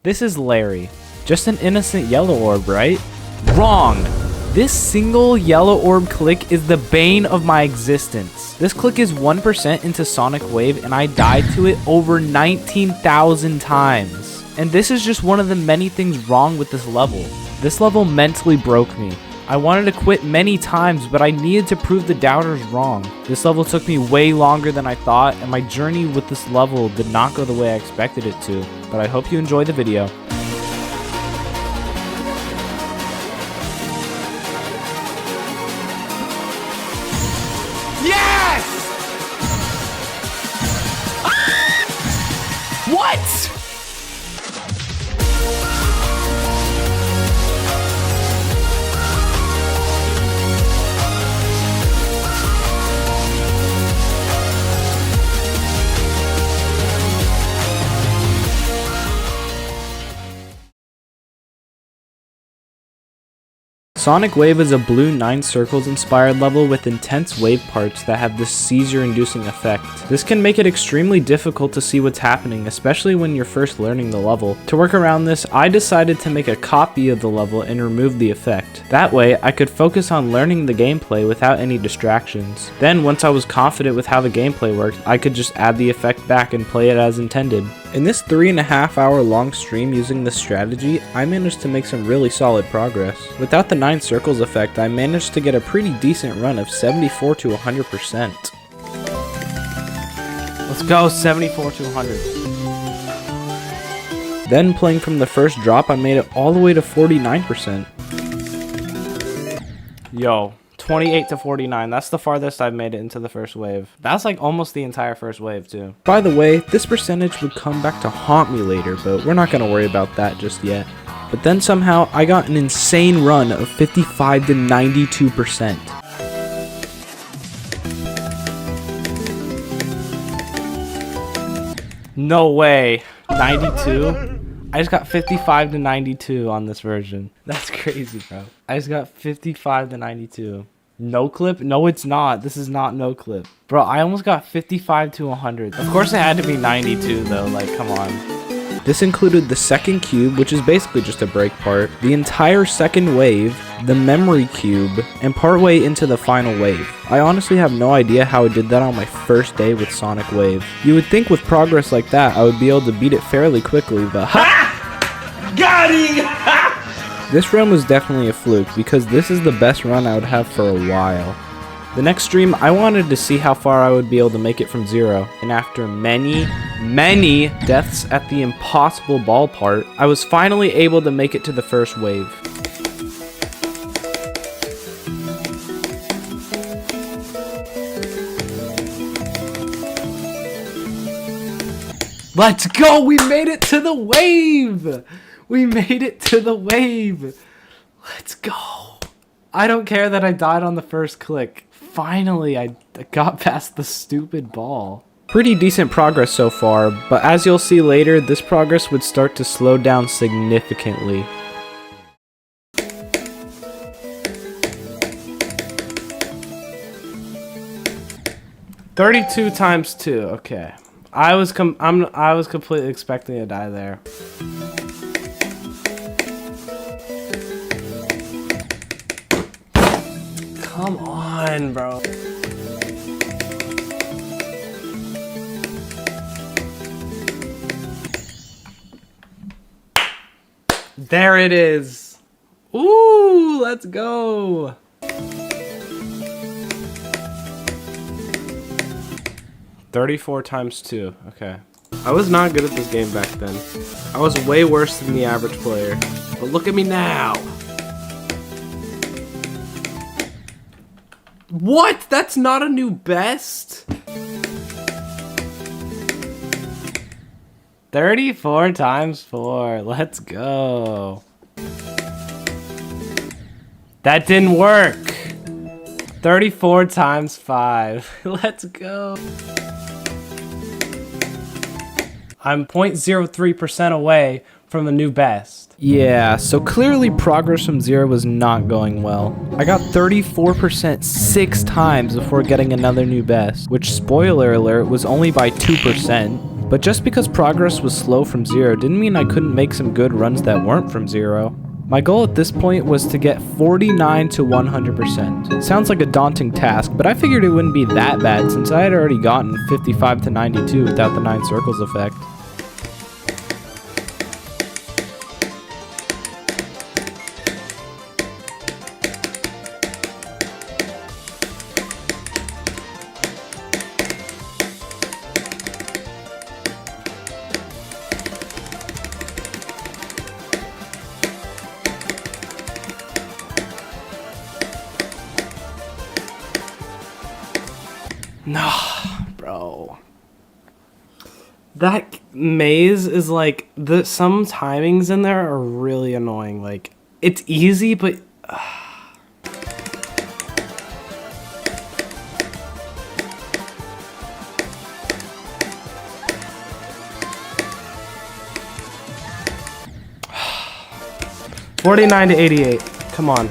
This is Larry. Just an innocent yellow orb, right? Wrong! This single yellow orb click is the bane of my existence. This click is 1% into Sonic Wave and I died to it over 19,000 times. And this is just one of the many things wrong with this level. This level mentally broke me. I wanted to quit many times, but I needed to prove the doubters wrong. This level took me way longer than I thought, and my journey with this level did not go the way I expected it to. But I hope you enjoy the video. Yes! Ah! What? Sonic Wave is a blue 9 circles inspired level with intense wave parts that have this seizure inducing effect. This can make it extremely difficult to see what's happening, especially when you're first learning the level. To work around this, I decided to make a copy of the level and remove the effect. That way, I could focus on learning the gameplay without any distractions. Then, once I was confident with how the gameplay worked, I could just add the effect back and play it as intended. In this 3.5 hour long stream using this strategy, I managed to make some really solid progress. Without the 9 circles effect, I managed to get a pretty decent run of 74 to 100%. Let's go, 74 to 100. Then playing from the first drop, I made it all the way to 49%. Yo. 28 to 49, that's the farthest I've made it into the first wave. That's like almost the entire first wave too. By the way, this percentage would come back to haunt me later, but we're not gonna worry about that just yet. But then somehow I got an insane run of 55 to 92%. No way, 92? I just got 55 to 92 on this version. That's crazy, bro. I just got 55 to 92. No clip? No, it's not. This is not no clip. Bro, I almost got 55 to 100. Of course it had to be 92 though, like come on. This included the second cube, which is basically just a break part, the entire second wave, the memory cube, and partway into the final wave. I honestly have no idea how I did that on my first day with Sonic Wave. You would think with progress like that, I would be able to beat it fairly quickly, but ha! Got him! This run was definitely a fluke, because this is the best run I would have for a while. The next stream, I wanted to see how far I would be able to make it from 0, and after many deaths at the impossible ball part, I was finally able to make it to the first wave. Let's go! We made it to the wave! We made it to the wave! Let's go! I don't care that I died on the first click. Finally, I got past the stupid ball. Pretty decent progress so far, but as you'll see later, this progress would start to slow down significantly. $32 times 2, okay. I was completely expecting to die there. Come on, bro. There it is. Ooh, let's go. $34 times 2. Okay. I was not good at this game back then. I was way worse than the average player. But look at me now. What? That's not a new best? 34 times 4. Let's go. That didn't work. 34 times 5. Let's go. I'm 0.03% away from a new best. Yeah, so clearly progress from 0 was not going well. I got 34% 6 times before getting another new best, which, spoiler alert, was only by 2%. But just because progress was slow from 0 didn't mean I couldn't make some good runs that weren't from 0. My goal at this point was to get 49 to 100%. Sounds like a daunting task, but I figured it wouldn't be that bad since I had already gotten 55 to 92 without the 9 circles effect. No, bro. That maze is like some timings in there are really annoying. Like it's easy, but $49 to $88. Come on.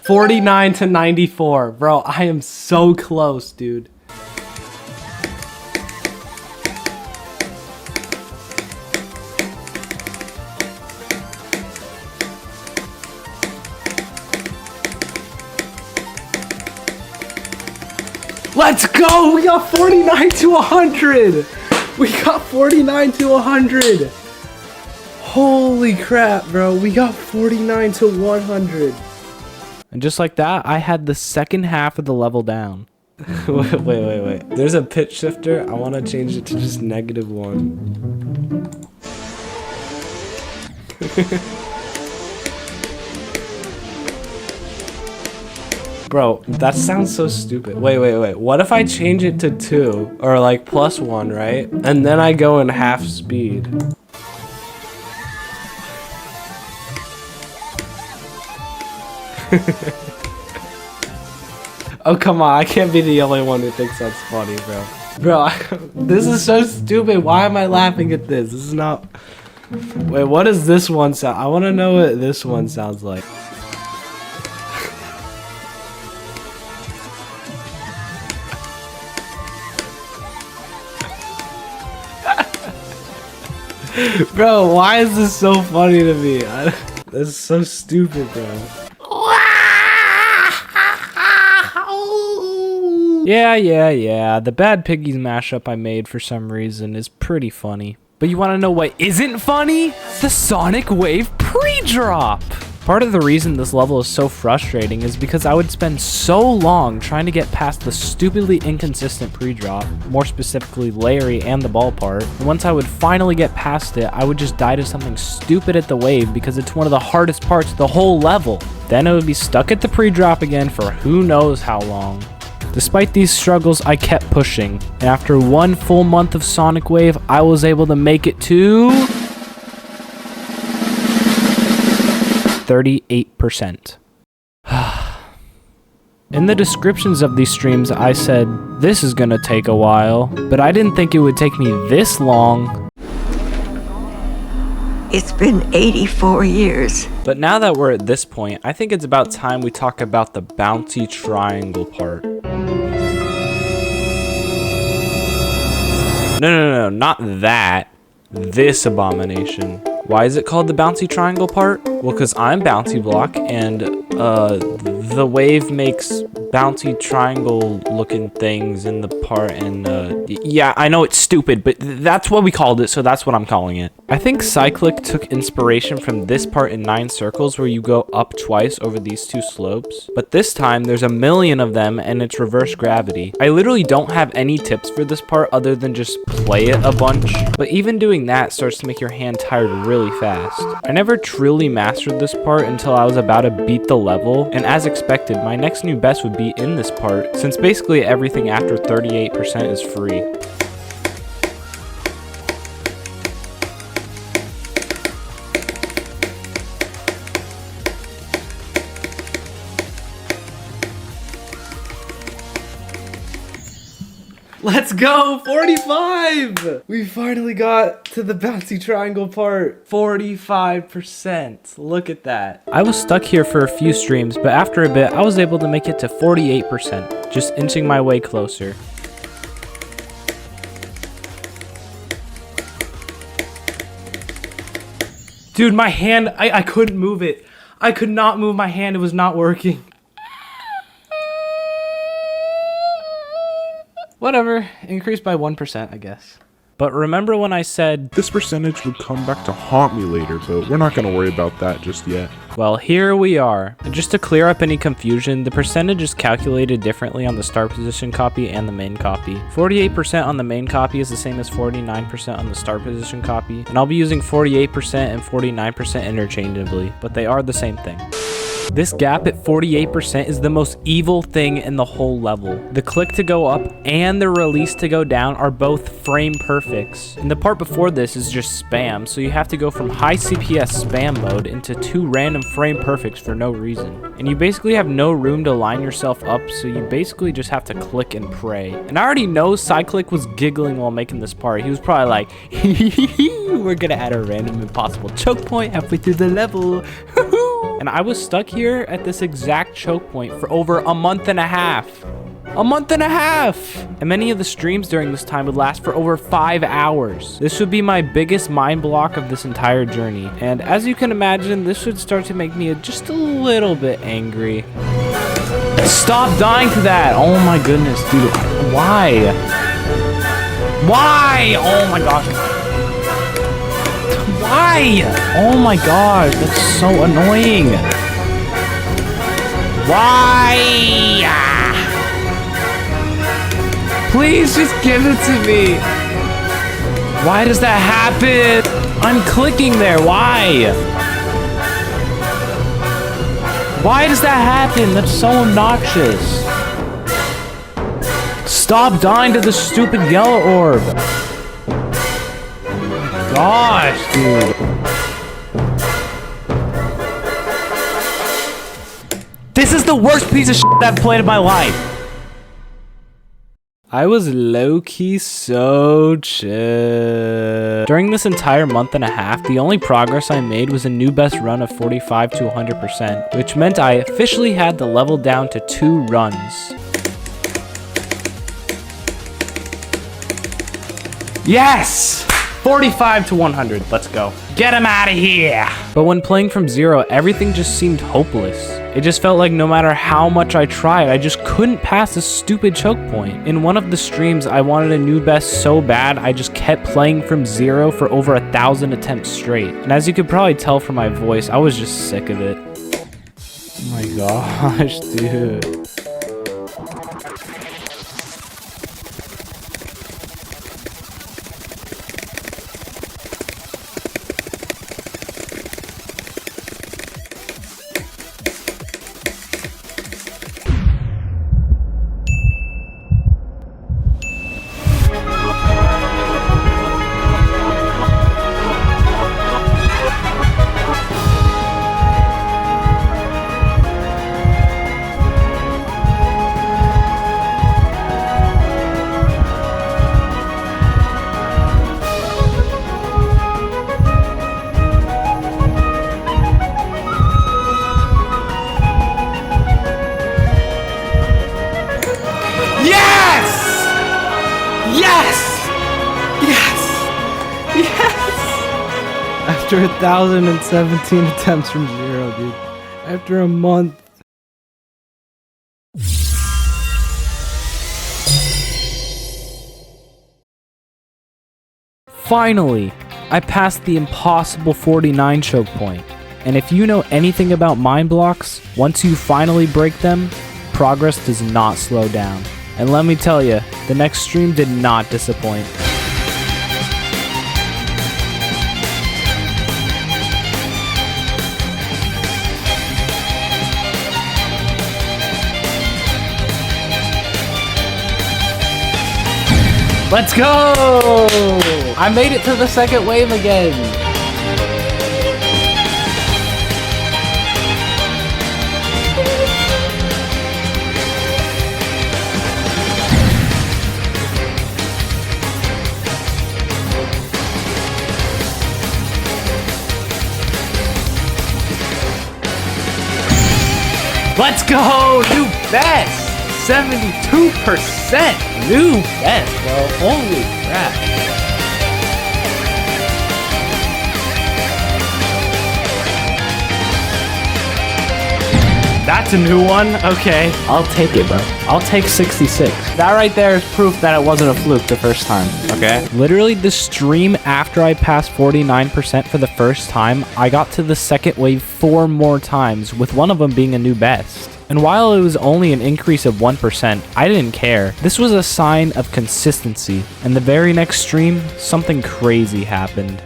$49 to $94. Bro, I am so close, dude. Let's go! We got 49 to 100! We got 49 to 100! Holy crap, bro. We got 49 to 100. And just like that, I had the second half of the level down. wait. There's a pitch shifter. I want to change it to just -1. Bro, that sounds so stupid. Wait. What if I change it to 2 or like +1, right? And then I go in half speed. Oh, come on. I can't be the only one who thinks that's funny, bro. Bro, this is so stupid. Why am I laughing at this? This is not... Wait, what does this one sound? I want to know what this one sounds like. Bro, why is this so funny to me? This is so stupid, bro. Yeah. The Bad Piggies mashup I made for some reason is pretty funny. But you want to know what isn't funny? The Sonic Wave pre-drop! Part of the reason this level is so frustrating is because I would spend so long trying to get past the stupidly inconsistent pre-drop, more specifically Larry and the ball part, and once I would finally get past it, I would just die to something stupid at the wave because it's one of the hardest parts of the whole level. Then I would be stuck at the pre-drop again for who knows how long. Despite these struggles, I kept pushing, and after 1 full month of Sonic Wave, I was able to make it to 38%. In the descriptions of these streams, I said, this is gonna take a while, but I didn't think it would take me this long. It's been 84 years. But now that we're at this point, I think it's about time we talk about the bouncy triangle part. No, not that. This abomination. Why is it called the bouncy triangle part? Well, because I'm Bouncy Block, and the wave makes bouncy triangle looking things in the part, and yeah, I know it's stupid, but that's what we called it, so that's what I'm calling it. I think Cyclic took inspiration from this part in 9 circles where you go up twice over these 2 slopes, but this time there's a million of them and it's reverse gravity. I literally don't have any tips for this part other than just play it a bunch, but even doing that starts to make your hand tired really fast. I never truly mastered this part until I was about to beat the level, and as expected, my next new best would be in this part, since basically everything after 38% is free. Let's go, 45! We finally got to the bouncy triangle part. 45%, look at that. I was stuck here for a few streams, but after a bit, I was able to make it to 48%, just inching my way closer. Dude, my hand, I couldn't move it. I could not move my hand, it was not working. Whatever, increased by 1%, I guess. But remember when I said, This percentage would come back to haunt me later, but we're not going to worry about that just yet. well, here we are. And just to clear up any confusion, the percentage is calculated differently on the start position copy and the main copy. 48% on the main copy is the same as 49% on the start position copy, and I'll be using 48% and 49% interchangeably, but they are the same thing. This gap at 48% is the most evil thing in the whole level. The click to go up and the release to go down are both frame perfects. And the part before this is just spam, so you have to go from high CPS spam mode into 2 random frame perfects for no reason. And you basically have no room to line yourself up, so you basically just have to click and pray. And I already know Cyclic was giggling while making this part. He was probably like, we're gonna add a random impossible choke point halfway through the level. And I was stuck here at this exact choke point for over a month and a half. A month and a half! And many of the streams during this time would last for over 5 hours. This would be my biggest mind block of this entire journey. And as you can imagine, this would start to make me just a little bit angry. Stop dying to that! Oh my goodness, dude. Why? Why? Oh my gosh. Why? Oh my gosh, that's so annoying. Why? Please just give it to me. Why does that happen? I'm clicking there, why? Why does that happen? That's so obnoxious. Stop dying to the stupid yellow orb. Gosh, dude. This is the worst piece of shit I've played in my life. I was low-key so chill. During this entire month and a half, the only progress I made was a new best run of 45 to 100%, which meant I officially had the level down to 2 runs. Yes! 45 to 100, let's go. Get him out of here! But when playing from 0, everything just seemed hopeless. It just felt like no matter how much I tried, I just couldn't pass this stupid choke point. In one of the streams, I wanted a new best so bad, I just kept playing from 0 for over 1,000 attempts straight. And as you could probably tell from my voice, I was just sick of it. Oh my gosh, dude. After 1,017 attempts from 0, dude. After a month. Finally, I passed the impossible 49 choke point. And if you know anything about mind blocks, once you finally break them, progress does not slow down. And let me tell you, the next stream did not disappoint. Let's go! I made it to the second wave again. Let's go! New best! 72%! New best, bro. Holy crap. That's a new one? Okay. I'll take it, bro. I'll take 66. That right there is proof that it wasn't a fluke the first time, okay? Literally, the stream after I passed 49% for the first time, I got to the second wave 4 more times, with one of them being a new best. And while it was only an increase of 1%, I didn't care. This was a sign of consistency. And the very next stream, something crazy happened.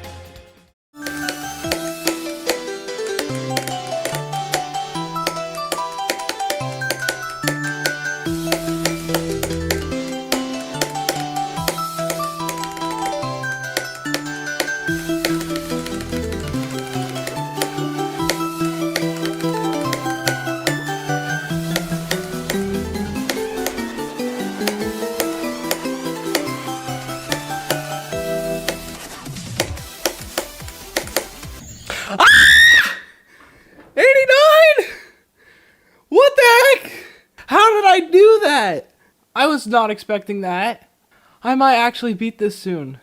Ah! 89? What the heck? How did I do that? I was not expecting that. I might actually beat this soon.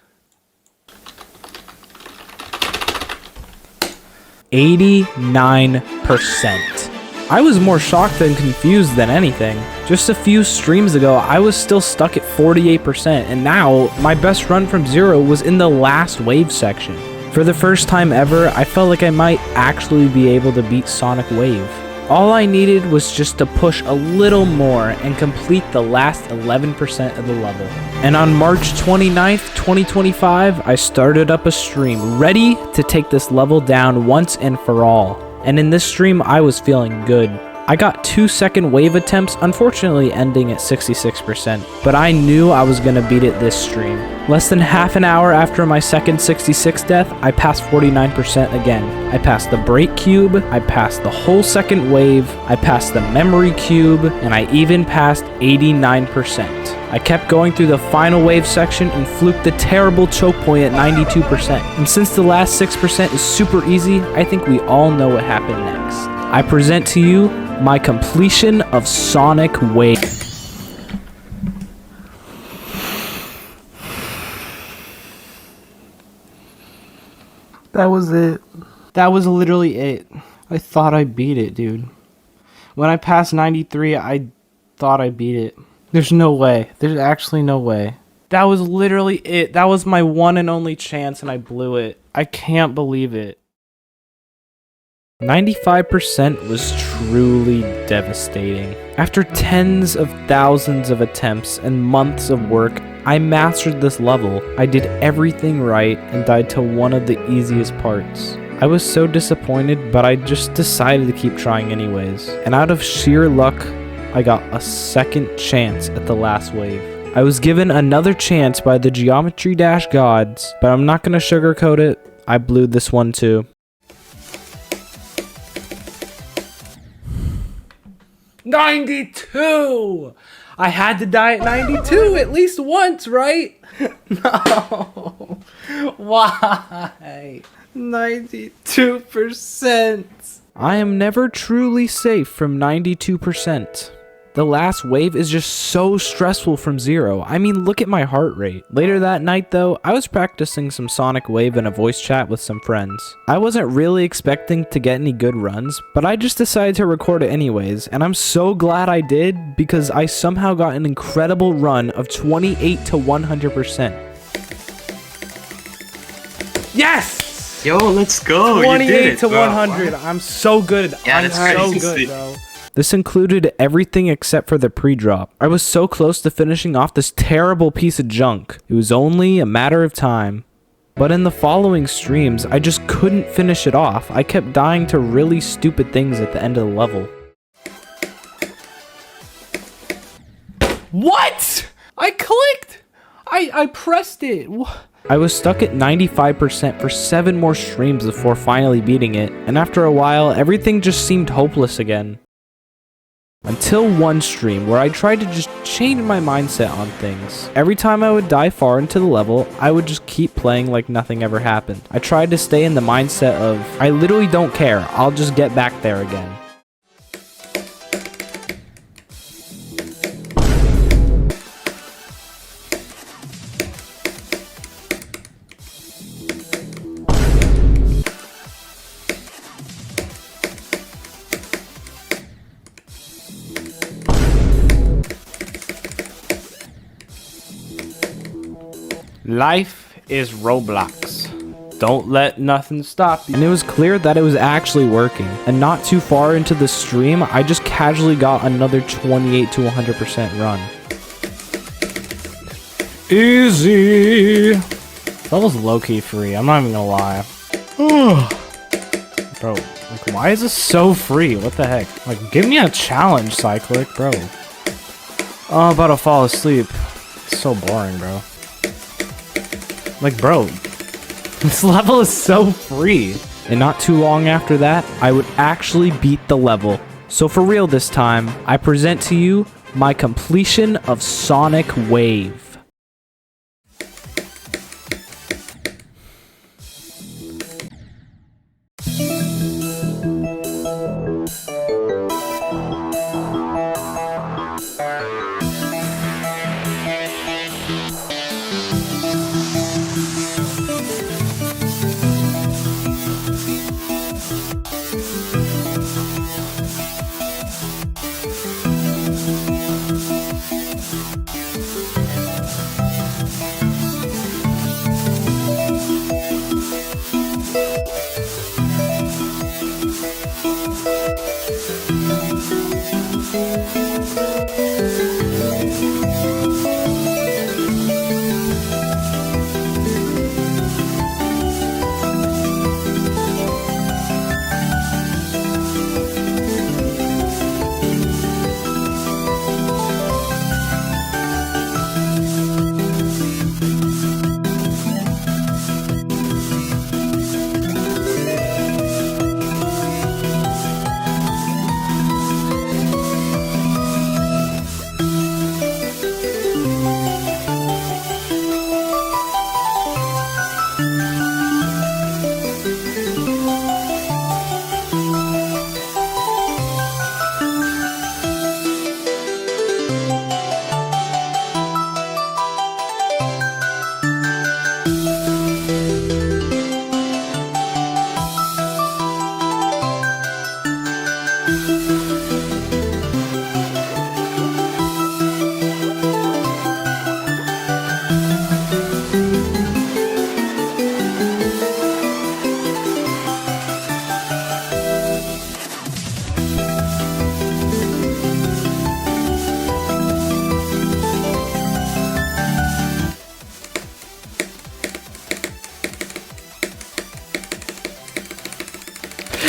89%. I was more shocked and confused than anything. Just a few streams ago, I was still stuck at 48%, and now my best run from 0 was in the last wave section. For the first time ever, I felt like I might actually be able to beat Sonic Wave. All I needed was just to push a little more and complete the last 11% of the level. And on March 29th, 2025, I started up a stream ready to take this level down once and for all. And in this stream, I was feeling good. I got 2 second wave attempts, unfortunately ending at 66%, but I knew I was gonna beat it this stream. Less than half an hour after my second 66 death, I passed 49% again. I passed the break cube, I passed the whole second wave, I passed the memory cube, and I even passed 89%. I kept going through the final wave section and fluked the terrible choke point at 92%. And since the last 6% is super easy, I think we all know what happened next. I present to you my completion of Sonic Wave. That was it. That was literally it. I thought I beat it, dude. When I passed 93, I thought I beat it. There's no way. There's actually no way. That was literally it. That was my one and only chance, and I blew it. I can't believe it. 95% was truly devastating. After tens of thousands of attempts and months of work, I mastered this level. I did everything right and died to one of the easiest parts. I was so disappointed, but I just decided to keep trying anyways. And out of sheer luck, I got a second chance at the last wave. I was given another chance by the Geometry Dash gods, but I'm not gonna sugarcoat it. I blew this one too. 92! I had to die at 92 at least once, right? No. Why? 92%. I am never truly safe from 92%. The last wave is just so stressful from 0. I mean, look at my heart rate. Later that night though, I was practicing some Sonic Wave in a voice chat with some friends. I wasn't really expecting to get any good runs, but I just decided to record it anyways, and I'm so glad I did because I somehow got an incredible run of 28 to 100%. Yes! Yo, let's go. 28 to 100. Wow. I'm so good. Yeah, I'm that's so crazy. good, bro. This included everything except for the pre-drop. I was so close to finishing off this terrible piece of junk. It was only a matter of time. But in the following streams, I just couldn't finish it off. I kept dying to really stupid things at the end of the level. What? I clicked. I pressed it. I was stuck at 95% for 7 more streams before finally beating it, and after a while, everything just seemed hopeless again. Until one stream where I tried to just change my mindset on things. Every time I would die far into the level, I would just keep playing like nothing ever happened. I tried to stay in the mindset of, I literally don't care, I'll just get back there again. Life is Roblox. Don't let nothing stop you. And it was clear that it was actually working. And not too far into the stream, I just casually got another 28 to 100% run. Easy. That was low-key free. I'm not even gonna lie. Bro, like, why is this so free? What the heck? Like, give me a challenge, Cyclic, bro. Oh, I'm about to fall asleep. It's so boring, bro. Like, bro, this level is so free. And not too long after that, I would actually beat the level. So for real this time, I present to you my completion of Sonic Wave.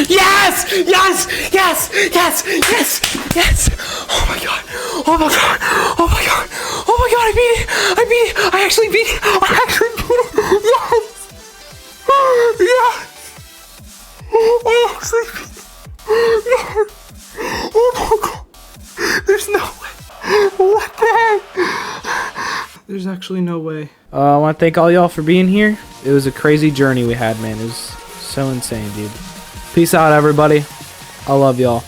Yes! Yes! Yes! Yes! Yes! Yes! Oh my god! Oh my god! Oh my god! Oh my god! I beat it! I beat it! I actually beat it! I actually beat it! Yes! Yes! I actually beat it! Yes! Oh my god! There's no way! What the heck? There's actually no way. I want to thank all y'all for being here. It was a crazy journey we had, man. It was so insane, dude. Peace out, everybody. I love y'all.